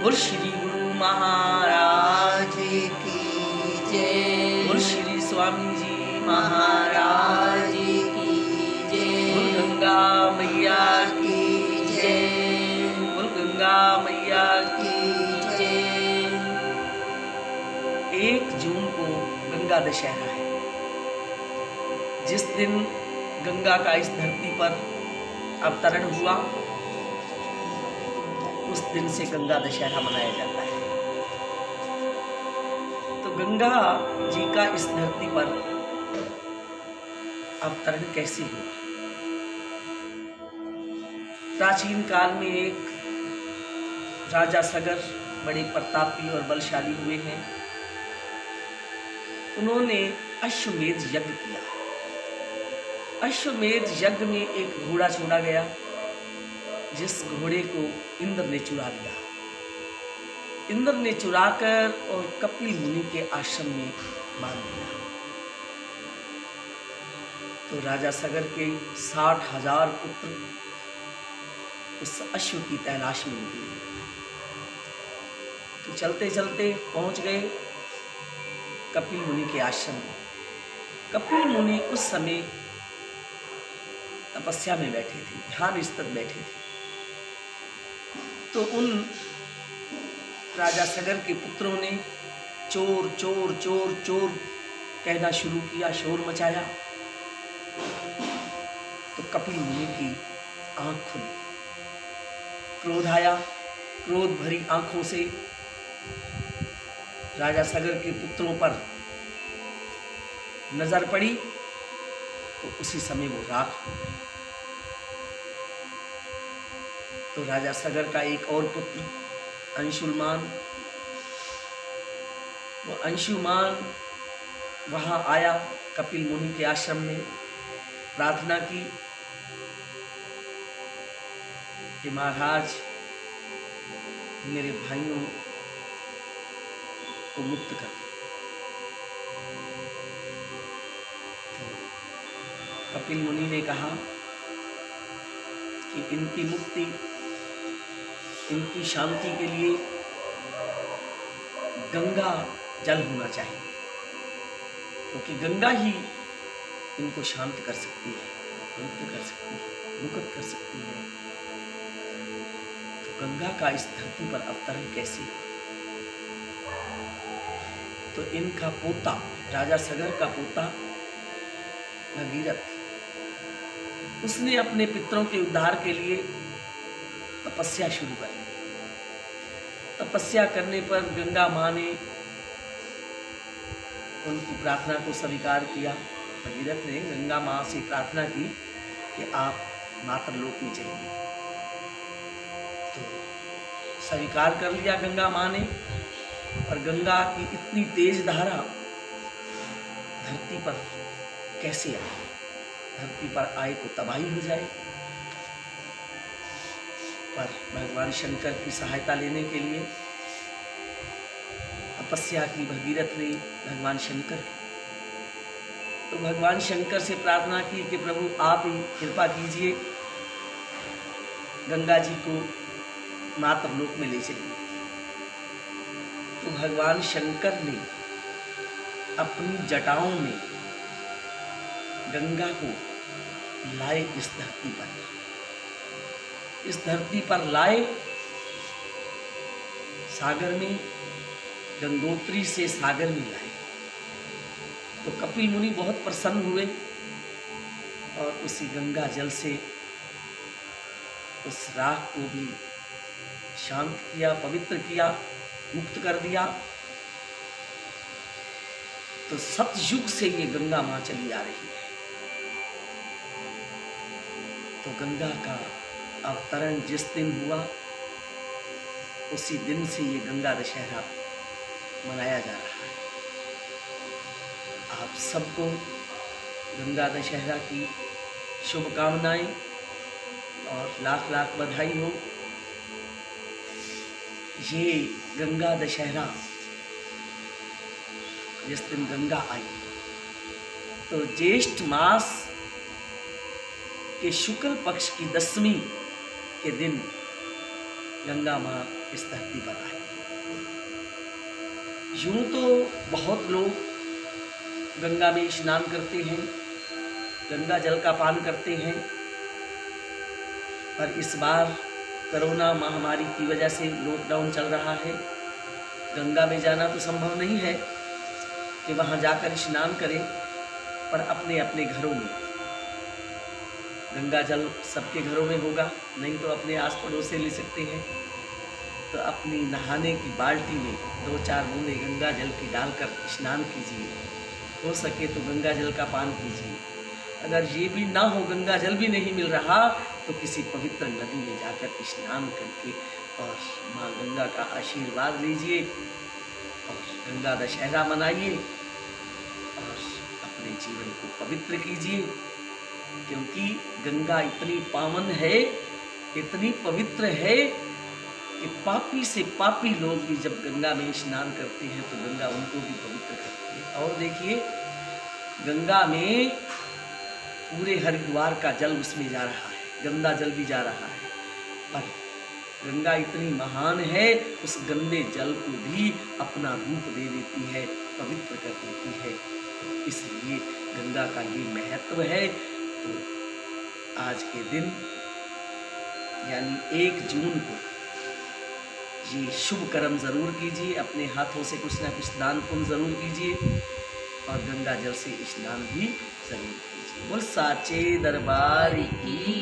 बोल श्री गुरु महाराज की जय। बोल श्री स्वामी जी महाराज की जय। बोल गंगा मैया की जय। बोल गंगा मैया की जय। 1 जून को गंगा दशहरा है। जिस दिन गंगा का इस धरती पर अवतरण हुआ उस दिन से गंगा दशहरा मनाया जाता है। तो गंगा जी का इस धरती पर अवतरण कैसे हुआ? प्राचीन काल में एक राजा सगर बड़े प्रतापी और बलशाली हुए हैं। उन्होंने अश्वमेध यज्ञ किया। अश्वमेध यज्ञ में एक घोड़ा छोड़ा गया, जिस घोड़े को इंद्र ने चुरा लिया। इंद्र ने चुराकर और कपिल मुनि के आश्रम में बांध दिया। तो राजा सगर के 60,000 पुत्र उस अश्व की तलाश में निकले। तो चलते चलते पहुंच गए कपिल मुनि के आश्रम में। कपिल मुनि उस समय तपस्या में बैठे थे, ध्यान स्थित बैठे थे। तो उन राजा सगर के पुत्रों ने चोर चोर चोर चोर कहना शुरू किया, शोर मचाया। तो कपिल मुनि की आंख खुली, क्रोध आया। क्रोध भरी आंखों से राजा सगर के पुत्रों पर नजर पड़ी, तो उसी समय वो राख हो गए। तो राजा सगर का एक और पुत्र अंशुमान, वो अंशुमान वहां आया, कपिल मुनि के आश्रम में प्रार्थना की कि महाराज मेरे भाइयों को मुक्त कर दो। तो कपिल मुनि ने कहा कि इनकी मुक्ति, इनकी शांति के लिए गंगा जल होना चाहिए, क्योंकि गंगा ही इनको शांत कर सकती है, मुक्त कर सकती है, मुक्त कर सकती है। तो गंगा का इस धरती पर अवतरण कैसे? तो इनका पोता, राजा सगर का पोता भगीरथ, उसने अपने पितरों के उद्धार के लिए तपस्या शुरू कर दी। तपस्या करने पर गंगा माँ ने उनकी प्रार्थना को स्वीकार किया। भगीरथ ने गंगा माँ से प्रार्थना की कि आप मातृलोक में चलिए। तो स्वीकार कर लिया गंगा माँ ने। और गंगा की इतनी तेज धारा धरती पर कैसे आए? धरती पर आए तो तबाही हो जाए। पर भगवान शंकर की सहायता लेने के लिए तपस्या की भगीरथ ने भगवान शंकर की। तो भगवान शंकर से प्रार्थना की कि प्रभु आप ही कृपा कीजिए, गंगा जी को मातृलोक में ले चलिए। तो भगवान शंकर ने अपनी जटाओं में गंगा को लाए, इस धरती पर लाए, सागर में, गंगोत्री से सागर में लाए। तो कपिल मुनि बहुत प्रसन्न हुए और उसी गंगा जल से उस राख को भी शांत किया, पवित्र किया, मुक्त कर दिया। तो सतयुग से ये गंगा माँ चली आ रही है। तो गंगा का अवतरण जिस दिन हुआ उसी दिन से ये गंगा दशहरा मनाया जा रहा है। आप सबको गंगा दशहरा की शुभकामनाएं और लाख लाख बधाई हो। ये गंगा दशहरा जिस दिन गंगा आई, तो ज्येष्ठ मास के शुक्ल पक्ष की 10वीं के दिन गंगा माँ इस धरती पर आए। यूं तो बहुत लोग गंगा में स्नान करते हैं, गंगा जल का पान करते हैं, पर इस बार कोरोना महामारी की वजह से लॉकडाउन चल रहा है। गंगा में जाना तो संभव नहीं है कि वहाँ जाकर स्नान करें, पर अपने अपने घरों में गंगा जल सबके घरों में होगा, नहीं तो अपने आस पड़ोस से ले सकते हैं। तो अपनी नहाने की बाल्टी में 2-4 बूंदे गंगा जल की डालकर स्नान कीजिए, हो सके तो गंगा जल का पान कीजिए। अगर ये भी ना हो, गंगा जल भी नहीं मिल रहा, तो किसी पवित्र नदी में जाकर स्नान करके और माँ गंगा का आशीर्वाद लीजिए और गंगा दशहरा मनाइए और अपने जीवन को पवित्र कीजिए, क्योंकि गंगा इतनी पावन है, इतनी पवित्र है कि पापी से पापी लोग भी जब गंगा में स्नान करते हैं तो गंगा उनको भी पवित्र करती है। और देखिए, गंगा में पूरे हरिद्वार का जल उसमें जा रहा है, गंदा जल भी जा रहा है, पर गंगा इतनी महान है, उस गंदे जल को भी अपना रूप दे देती है, पवित्र कर देती है। तो इसलिए गंगा का ये महत्व है। तो आज के दिन यानी 1 जून को ये शुभ कर्म जरूर कीजिए, अपने हाथों से कुछ ना कुछ दान पुण्य जरूर कीजिए और गंगा जल से स्नान भी जरूर कीजिए। बोल साचे दरबार की